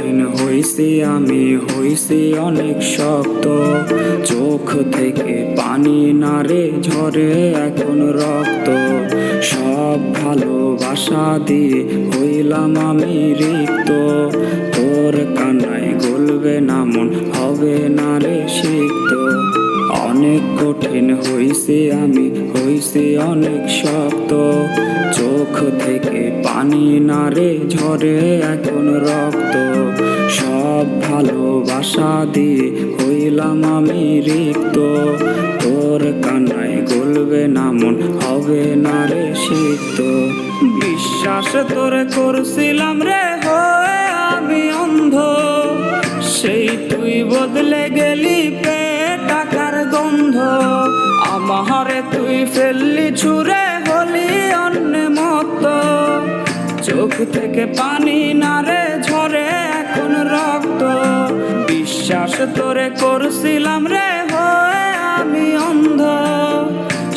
কঠিন হইছি আমি, হইছি অনেক শক্ত। চোখ থেকে পানি নারে ঝরে এখন রক্ত। সব ভালোবাসা দিয়ে হইলাম আমি রিক্ত। তোর কান্নায় গলবে না মন, হবে না রে সিক্ত। অনেক কঠিন হইছি আমি, হইছি অনেক শক্ত। চোখ থেকে পানি নারে ঝরে এখন রক্ত। সব ভালোবাসা দিয়ে হইলাম আমি রিক্ত। তোর কান্নায় গলবে না মন, হবে না রে সিক্ত। বিশ্বাস তোরে করছিলাম রে হয়ে আমি অন্ধ, সেই তুই বদলে গেলি পেয়ে টাকার গন্ধ। আমারে তুই ফেললি ছুঁড়ে হলি অন্য মতো। চোখ থেকে পানি নারে ঝরে এখন রক্ত। বিশ্বাস তোরে করছিলাম রে হয়ে আমি অন্ধ,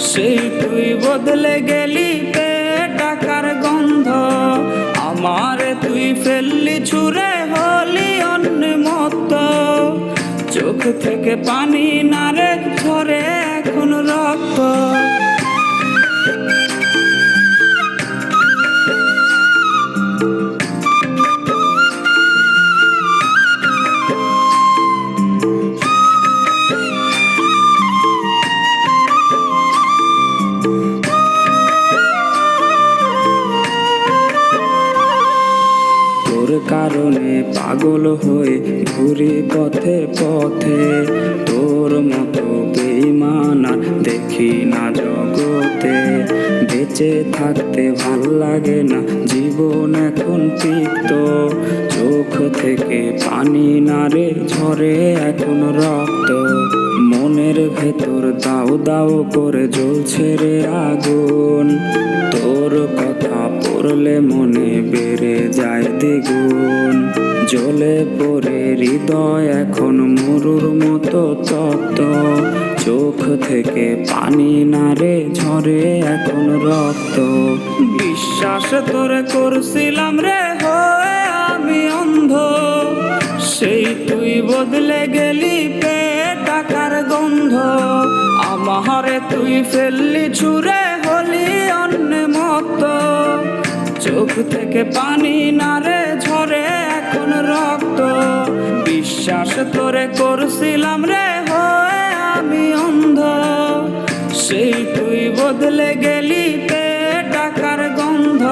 সেই তুই বদলে গেলি পেয়ে টাকার গন্ধ। আমারে তুই ফেললি ছুঁড়ে হলি অন্য মতো। চোখ থেকে পানি নারে ঝরে এখন রক্ত। তোর কারণে পাগল হয়ে ঘুরি পথে পথে। তোর মতো বেঈমান আর দেখি না জগতে। বেঁচে থাকতে ভাল লাগে না, জীবন এখন তিক্ত। চোখ থেকে পানি নারে ঝরে এখন রক্ত। মনের ভেতর দাও দাও করে জ্বলছে রে আগুন। তোর কথা পড়লে মনে বেড়ে যায় দ্বিগুণ। জ্বলে পড়ে হৃদয় এখন মরুর মতো তপ্ত। চোখ থেকে পানি নারে ঝরে এখন রক্ত। বিশ্বাস তোরে করছিলাম রে হয়ে আমি অন্ধ, সেই তুই বদলে গেলি পেয়ে টাকার গন্ধ। আমারে তুই ফেললি ছুঁড়ে হলি অন্য মতো। চোখ থেকে পানি নারে ঝরে এখন রক্ত। বিশ্বাস তোরে করছিলাম রে হয়ে আমি অন্ধ, সেই তুই বদলে গেলি পেয়ে টাকার গন্ধ।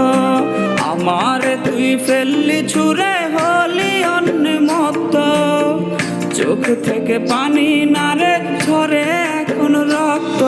আমারে তুই ফেললি ছুঁড়ে হলি অন্য মতো। চোখ থেকে পানি নারে ঝরে এখন রক্ত।